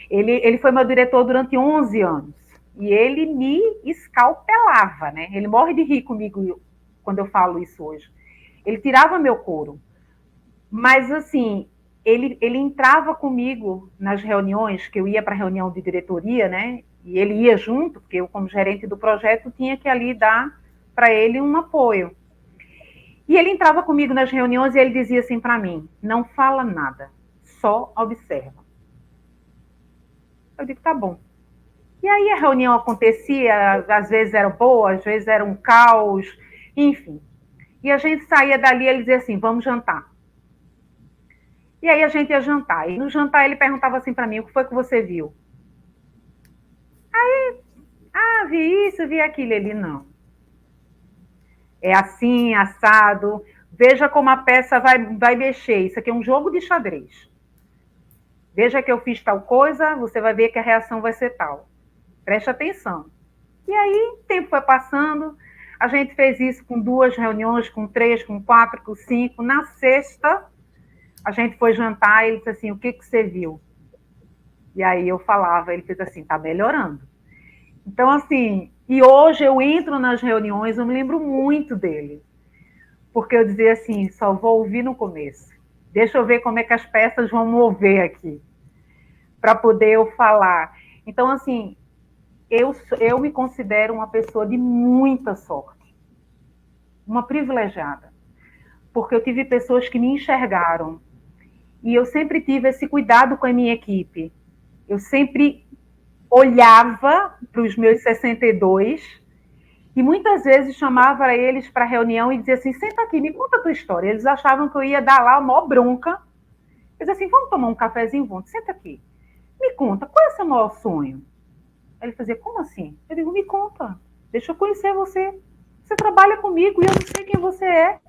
ele foi meu diretor durante 11 anos. E ele me escalpelava, né? Ele morre de rir comigo quando eu falo isso hoje. Ele tirava meu couro. Mas, assim, ele entrava comigo nas reuniões, que eu ia para a reunião de diretoria, né? E ele ia junto, porque eu, como gerente do projeto, tinha que ali dar para ele um apoio. E ele entrava comigo nas reuniões e ele dizia assim para mim, não fala nada, só observa. Eu digo, tá bom. E aí a reunião acontecia, às vezes era boa, às vezes era um caos, enfim. E a gente saía dali e ele dizia assim, vamos jantar. E aí a gente ia jantar. E no jantar ele perguntava assim para mim, o que foi que você viu? Vi isso, vi aquilo. Ele, não. É assim, assado. Veja como a peça vai mexer. Isso aqui é um jogo de xadrez. Veja que eu fiz tal coisa, você vai ver que a reação vai ser tal. Preste atenção. E aí, o tempo foi passando. A gente fez isso com 2 reuniões, com 3, com 4, com 5. Na sexta, a gente foi jantar e ele disse assim, o que você viu? E aí eu falava, ele fez assim, tá melhorando. Então, assim, e hoje eu entro nas reuniões, eu me lembro muito dele. Porque eu dizia assim, só vou ouvir no começo. Deixa eu ver como é que as peças vão mover aqui, para poder eu falar. Então, assim, eu me considero uma pessoa de muita sorte. Uma privilegiada. Porque eu tive pessoas que me enxergaram. E eu sempre tive esse cuidado com a minha equipe. Eu sempre olhava para os meus 62 e muitas vezes chamava eles para reunião e dizia assim, senta aqui, me conta a tua história. Eles achavam que eu ia dar lá a maior bronca. Eu dizia assim, vamos tomar um cafezinho, vamos, senta aqui. Me conta, qual é o seu maior sonho? Ele fazia, como assim? Eu digo, me conta, deixa eu conhecer você. Você trabalha comigo e eu não sei quem você é.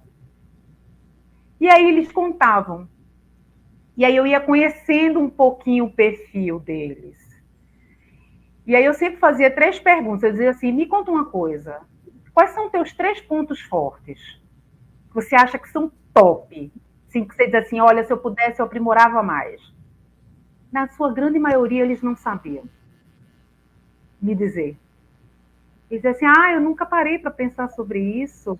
E aí eles contavam. E aí eu ia conhecendo um pouquinho o perfil deles. E aí eu sempre fazia 3 perguntas. Eu dizia assim, me conta uma coisa. Quais são teus 3 pontos fortes? Que você acha que são top? Assim, que você diz assim, olha, se eu pudesse, eu aprimorava mais. Na sua grande maioria, eles não sabiam me dizer. Eles diziam assim, eu nunca parei para pensar sobre isso.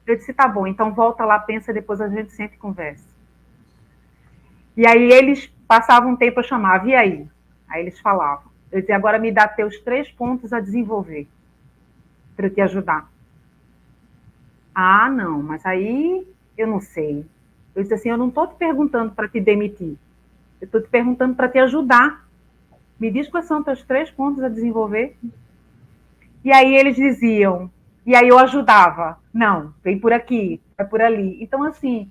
Eu disse, tá bom, então volta lá, pensa, depois a gente senta e conversa. E aí eles passavam um tempo, eu chamava, e aí? Aí eles falavam. Eu dizia, agora me dá teus 3 pontos a desenvolver, para eu te ajudar. Ah, não, mas aí eu não sei. Eu disse assim, eu não estou te perguntando para te demitir. Eu estou te perguntando para te ajudar. Me diz quais são teus 3 pontos a desenvolver. E aí eles diziam, e aí eu ajudava. Não, vem por aqui, vai por ali. Então, assim,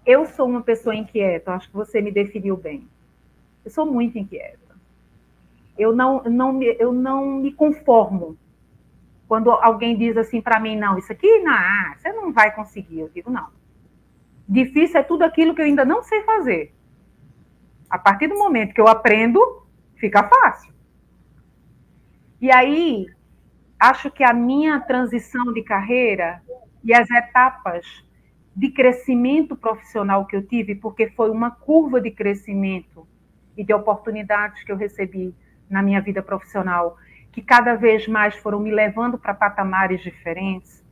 eu sou uma pessoa inquieta, acho que você me definiu bem. Eu sou muito inquieta. Eu não me conformo. Quando alguém diz assim para mim, não, isso aqui, não, você não vai conseguir. Eu digo, não. Difícil é tudo aquilo que eu ainda não sei fazer. A partir do momento que eu aprendo, fica fácil. E aí, acho que a minha transição de carreira e as etapas de crescimento profissional que eu tive, porque foi uma curva de crescimento e de oportunidades que eu recebi na minha vida profissional, que cada vez mais foram me levando para patamares diferentes,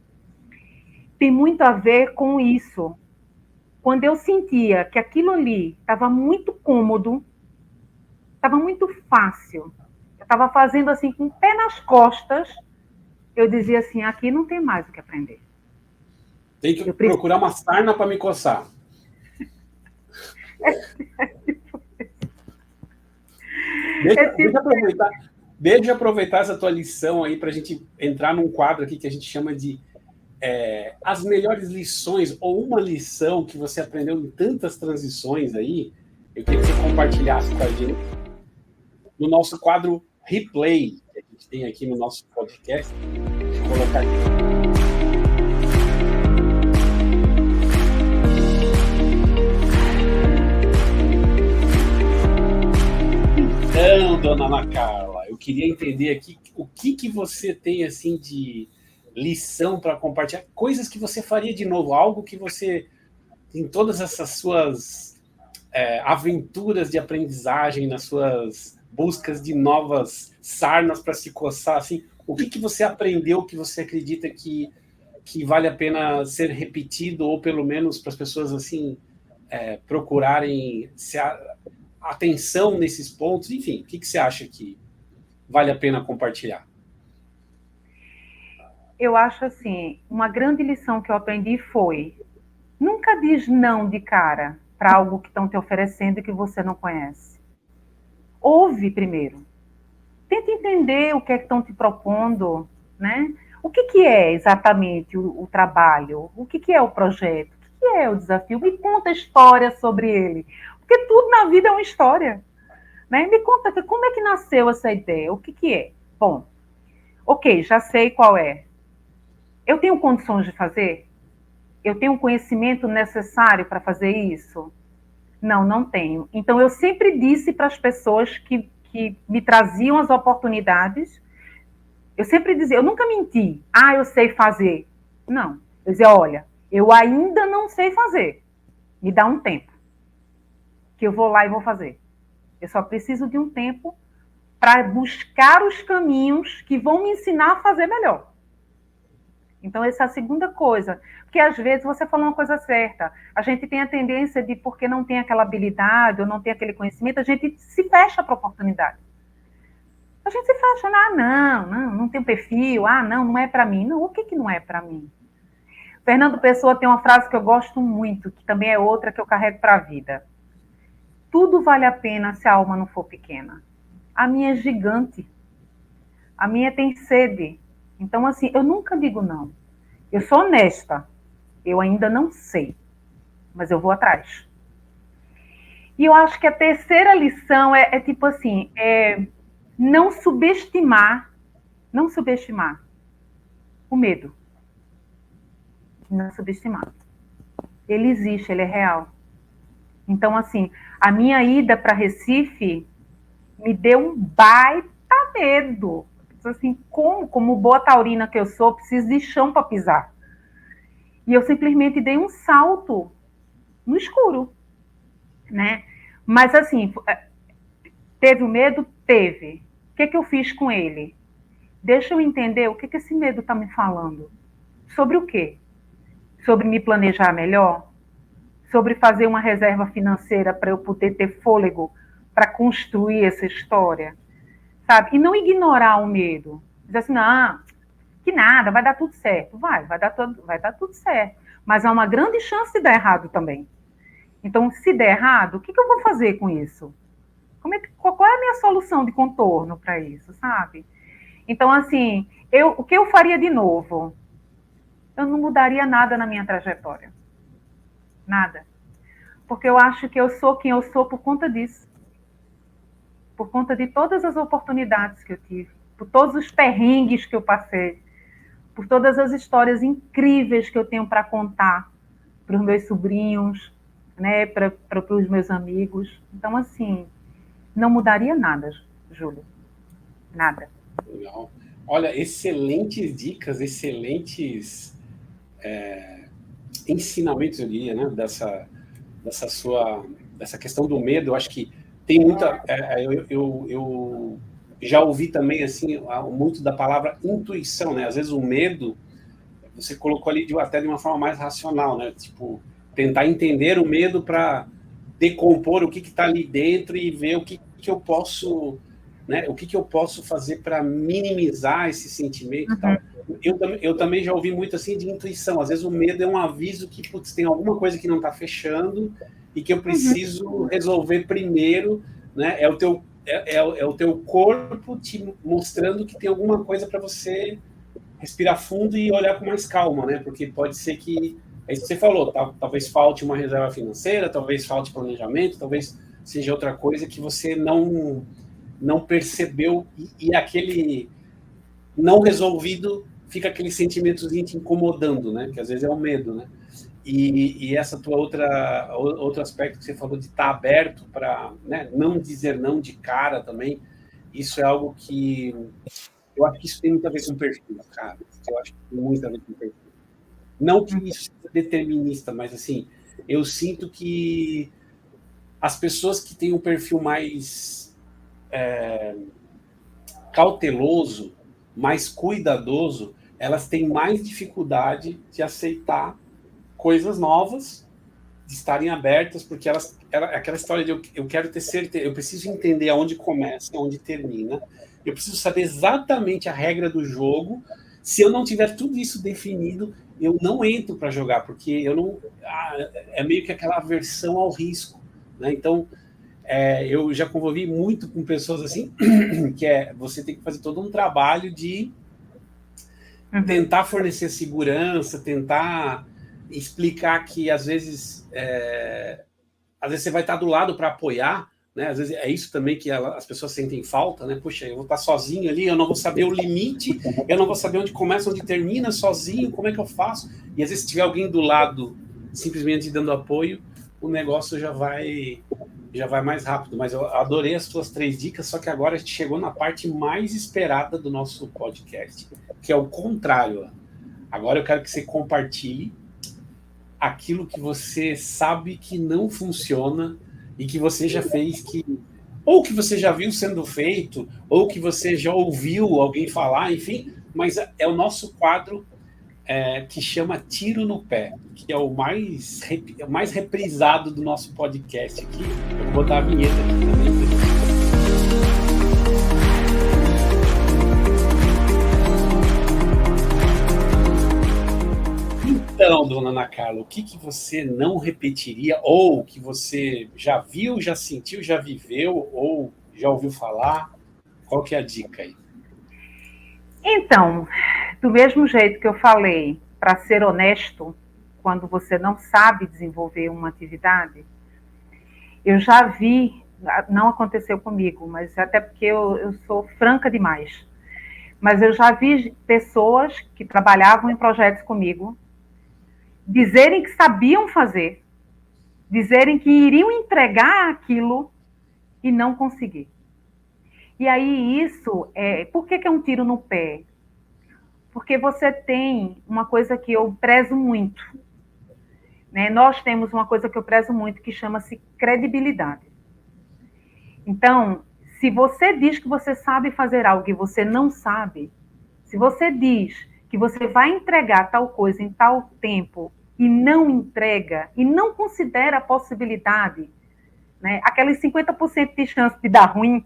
tem muito a ver com isso. Quando eu sentia que aquilo ali estava muito cômodo, estava muito fácil, eu estava fazendo assim com o pé nas costas, eu dizia assim, aqui não tem mais o que aprender. Tem que procurar uma sarna para me coçar. Deixa eu aproveitar essa tua lição aí para a gente entrar num quadro aqui que a gente chama de as melhores lições, ou uma lição que você aprendeu em tantas transições aí. Eu queria que você compartilhasse com a gente no nosso quadro Replay, que a gente tem aqui no nosso podcast. Deixa eu colocar aqui. Então, dona Ana Carla, eu queria entender aqui o que você tem assim de lição para compartilhar, coisas que você faria de novo, algo que você, em todas essas suas aventuras de aprendizagem, nas suas buscas de novas sarnas para se coçar, assim, o que você aprendeu que você acredita que vale a pena ser repetido, ou pelo menos para as pessoas assim procurarem atenção nesses pontos, enfim, o que você acha que vale a pena compartilhar? Eu acho assim, uma grande lição que eu aprendi foi, nunca diz não de cara para algo que estão te oferecendo e que você não conhece. Ouve primeiro. Tenta entender o que é que estão te propondo, né? O que é exatamente o trabalho? O que é o projeto? O que é o desafio? Me conta a história sobre ele. Porque tudo na vida é uma história. Né? Me conta como é que nasceu essa ideia, o que é? Bom, ok, já sei qual é. Eu tenho condições de fazer? Eu tenho o conhecimento necessário para fazer isso? Não, não tenho. Então, eu sempre disse para as pessoas que me traziam as oportunidades, eu sempre dizia, eu nunca menti, eu sei fazer. Não, eu dizia, olha, eu ainda não sei fazer, me dá um tempo, que eu vou lá e vou fazer. Eu só preciso de um tempo para buscar os caminhos que vão me ensinar a fazer melhor. Então, essa é a segunda coisa. Porque, às vezes, você falou uma coisa certa. A gente tem a tendência de, porque não tem aquela habilidade ou não tem aquele conhecimento, a gente se fecha para a oportunidade. A gente se fecha, não tem perfil, não é para mim. Não, o que não é para mim? Fernando Pessoa tem uma frase que eu gosto muito, que também é outra que eu carrego para a vida. Tudo vale a pena se a alma não for pequena. A minha é gigante. A minha tem sede. Então, assim, eu nunca digo não. Eu sou honesta. Eu ainda não sei. Mas eu vou atrás. E eu acho que a terceira lição é tipo assim, não subestimar o medo. Não subestimar. Ele existe, ele é real. Então, assim, a minha ida para Recife me deu um baita medo. Assim, como boa taurina que eu sou, preciso de chão para pisar. E eu simplesmente dei um salto no escuro, né? Mas, assim, teve o medo? Teve. O que eu fiz com ele? Deixa eu entender o que esse medo está me falando. Sobre o quê? Sobre me planejar melhor? Sobre fazer uma reserva financeira para eu poder ter fôlego para construir essa história? Sabe? E não ignorar o medo. Dizer assim, não, que nada, vai dar tudo certo. Vai dar tudo certo. Mas há uma grande chance de dar errado também. Então, se der errado, o que eu vou fazer com isso? Qual é a minha solução de contorno para isso, sabe? Então, assim, o que eu faria de novo? Eu não mudaria nada na minha trajetória. Nada. Porque eu acho que eu sou quem eu sou por conta disso. Por conta de todas as oportunidades que eu tive, por todos os perrengues que eu passei, por todas as histórias incríveis que eu tenho para contar para os meus sobrinhos, né, para os meus amigos. Então, assim, não mudaria nada, Júlio. Nada. Legal. Olha, excelentes dicas, excelentes ensinamentos, eu diria, né, dessa questão do medo. Eu acho que tem muita... já ouvi também assim muito da palavra intuição, né? Às vezes o medo você colocou ali até de uma forma mais racional, né? Tipo, tentar entender o medo para decompor o que está ali dentro e ver o que eu posso, né? O que eu posso fazer para minimizar esse sentimento e tal. Eu também já ouvi muito assim de intuição. Às vezes o medo é um aviso que putz, tem alguma coisa que não está fechando e que eu preciso resolver primeiro, né? É o teu corpo te mostrando que tem alguma coisa para você respirar fundo e olhar com mais calma, né? Porque pode ser que, é isso que você falou, talvez falte uma reserva financeira, talvez falte planejamento, talvez seja outra coisa que você não percebeu e aquele não resolvido fica aquele sentimentozinho te incomodando, né? Que às vezes é o medo, né? E essa tua outro aspecto que você falou de estar aberto para, né, não dizer não de cara também, isso é algo que eu acho que isso tem muita vez com perfil, cara. Eu acho que tem muita vez com perfil. Não que isso seja determinista, mas assim, eu sinto que as pessoas que têm um perfil mais cauteloso, mais cuidadoso, elas têm mais dificuldade de aceitar coisas novas, de estarem abertas, porque aquela história de eu quero ter certeza, eu preciso entender aonde começa, aonde termina, eu preciso saber exatamente a regra do jogo. Se eu não tiver tudo isso definido, eu não entro para jogar, porque eu não. É meio que aquela aversão ao risco. Né? Então, eu já convivi muito com pessoas assim, que você tem que fazer todo um trabalho de tentar fornecer segurança, tentar explicar que às vezes você vai estar do lado para apoiar, né? Às vezes é isso também que as pessoas sentem falta, né? Puxa, eu vou estar sozinho ali, eu não vou saber o limite, eu não vou saber onde começa, onde termina, sozinho, como é que eu faço? E às vezes se tiver alguém do lado simplesmente dando apoio, o negócio já vai mais rápido. Mas eu adorei as tuas 3 dicas, só que agora a gente chegou na parte mais esperada do nosso podcast, que é o contrário. Agora eu quero que você compartilhe aquilo que você sabe que não funciona e que você já fez ou que você já viu sendo feito, ou que você já ouviu alguém falar, enfim, mas é o nosso quadro que chama Tiro no Pé, que é o mais reprisado do nosso podcast aqui. Eu vou botar a vinheta aqui também. Então, dona Ana Carla, o que você não repetiria, ou que você já viu, já sentiu, já viveu, ou já ouviu falar? Qual que é a dica aí? Então, do mesmo jeito que eu falei, para ser honesto, quando você não sabe desenvolver uma atividade, eu já vi, não aconteceu comigo, mas até porque eu sou franca demais, mas eu já vi pessoas que trabalhavam em projetos comigo dizerem que sabiam fazer, dizerem que iriam entregar aquilo e não conseguir. E aí isso, por que é um tiro no pé? Porque você tem uma coisa que eu prezo muito, né? Nós temos uma coisa que eu prezo muito que chama-se credibilidade. Então, se você diz que você sabe fazer algo e você não sabe, se você diz que você vai entregar tal coisa em tal tempo e não entrega, e não considera a possibilidade, né, aqueles 50% de chance de dar ruim,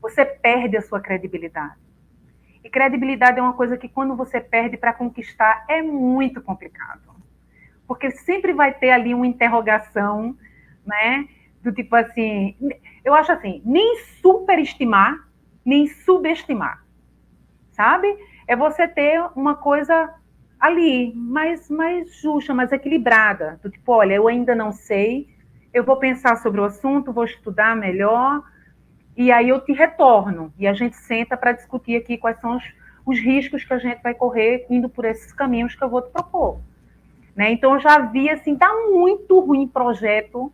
você perde a sua credibilidade. E credibilidade é uma coisa que quando você perde para conquistar é muito complicado. Porque sempre vai ter ali uma interrogação, né, do tipo assim, eu acho assim, nem superestimar, nem subestimar, sabe? É você ter uma coisa ali, mais justa, mais equilibrada, do tipo, olha, eu ainda não sei, eu vou pensar sobre o assunto, vou estudar melhor, e aí eu te retorno, e a gente senta para discutir aqui quais são os riscos que a gente vai correr indo por esses caminhos que eu vou te propor. Né? Então, eu já vi, assim, tá muito ruim projeto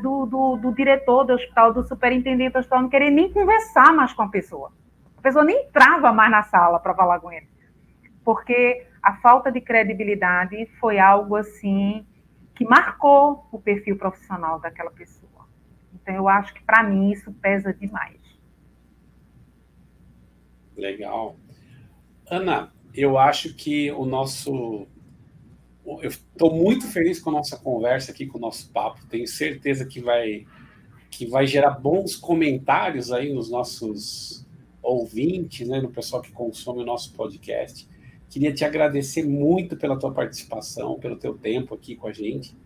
do diretor do hospital, do superintendente do hospital, não querer nem conversar mais com a pessoa. A pessoa nem entrava mais na sala para falar com ele. Porque a falta de credibilidade foi algo, assim, que marcou o perfil profissional daquela pessoa. Então, eu acho que, para mim, isso pesa demais. Legal. Ana, eu acho que eu estou muito feliz com a nossa conversa aqui, com o nosso papo. Tenho certeza que vai gerar bons comentários aí nos nossos ouvintes, né, no pessoal que consome o nosso podcast. Queria te agradecer muito pela tua participação, pelo teu tempo aqui com a gente.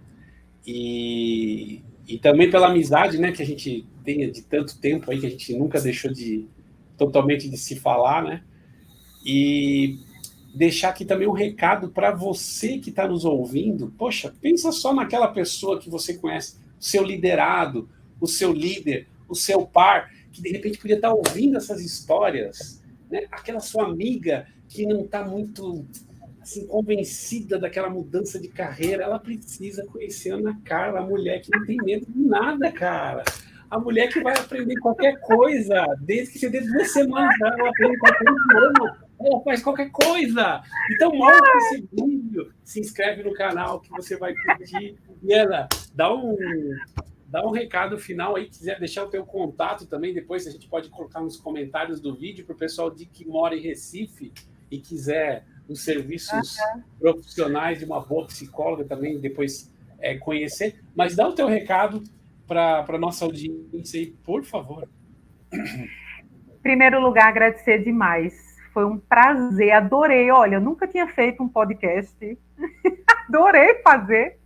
E também pela amizade, né, que a gente tem de tanto tempo aí, que a gente nunca deixou totalmente de se falar, né? E deixar aqui também um recado para você que está nos ouvindo. Poxa, pensa só naquela pessoa que você conhece, o seu liderado, o seu líder, o seu par, que de repente podia estar ouvindo essas histórias, né? Aquela sua amiga que não está muito assim, convencida daquela mudança de carreira, ela precisa conhecer a Ana Carla, a mulher que não tem medo de nada, cara. A mulher que vai aprender qualquer coisa, desde que você dê 2 semanas, ela aprende qualquer idioma, ela faz qualquer coisa. Então, mostra esse vídeo, se inscreve no canal que você vai curtir. E Ana, dá um recado final aí, quiser deixar o teu contato também, depois a gente pode colocar nos comentários do vídeo para o pessoal que mora em Recife e quiser os serviços profissionais de uma boa psicóloga também depois conhecer. Mas dá o teu recado para a nossa audiência aí, por favor. Em primeiro lugar, agradecer demais. Foi um prazer, adorei. Olha, eu nunca tinha feito um podcast. Adorei fazer.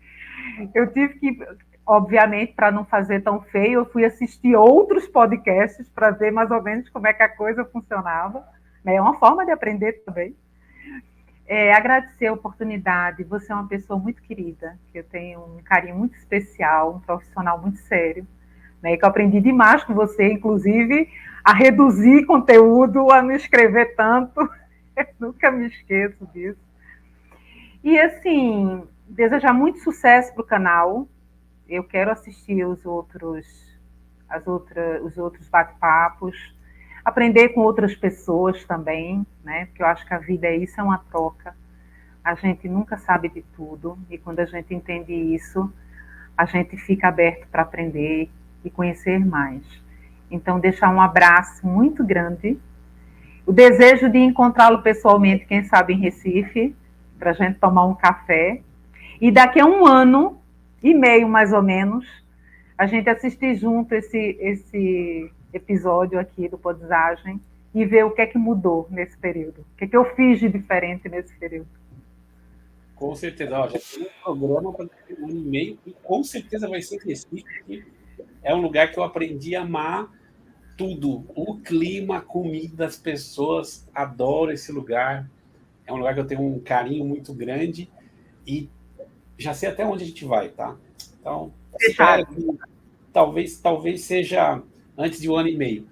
Eu tive que, obviamente, para não fazer tão feio, eu fui assistir outros podcasts para ver mais ou menos como é que a coisa funcionava. É uma forma de aprender também. Agradecer a oportunidade. Você é uma pessoa muito querida, que eu tenho um carinho muito especial, um profissional muito sério, né, que eu aprendi demais com você, inclusive, a reduzir conteúdo, a não escrever tanto. Eu nunca me esqueço disso. E, assim, desejar muito sucesso para o canal. Eu quero assistir os outros bate-papos, aprender com outras pessoas também, né? Porque eu acho que a vida é isso, é uma troca. A gente nunca sabe de tudo, e quando a gente entende isso, a gente fica aberto para aprender e conhecer mais. Então, deixar um abraço muito grande, o desejo de encontrá-lo pessoalmente, quem sabe em Recife, para a gente tomar um café, e daqui a 1 ano e meio, mais ou menos, a gente assistir junto esse episódio aqui do Podizagem e ver o que é que mudou nesse período, o que é que eu fiz de diferente nesse período. Com certeza, já tem um programa para 1 ano e meio e com certeza vai ser Recife, que é um lugar que eu aprendi a amar tudo, o clima, a comida, as pessoas, adoro esse lugar, é um lugar que eu tenho um carinho muito grande e já sei até onde a gente vai, tá? Então, espero que talvez seja antes de 1 ano e meio.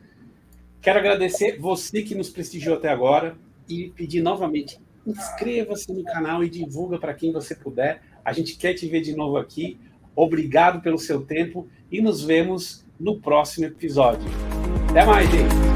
Quero agradecer você que nos prestigiou até agora e pedir novamente, inscreva-se no canal e divulga para quem você puder. A gente quer te ver de novo aqui. Obrigado pelo seu tempo e nos vemos no próximo episódio. Até mais, gente!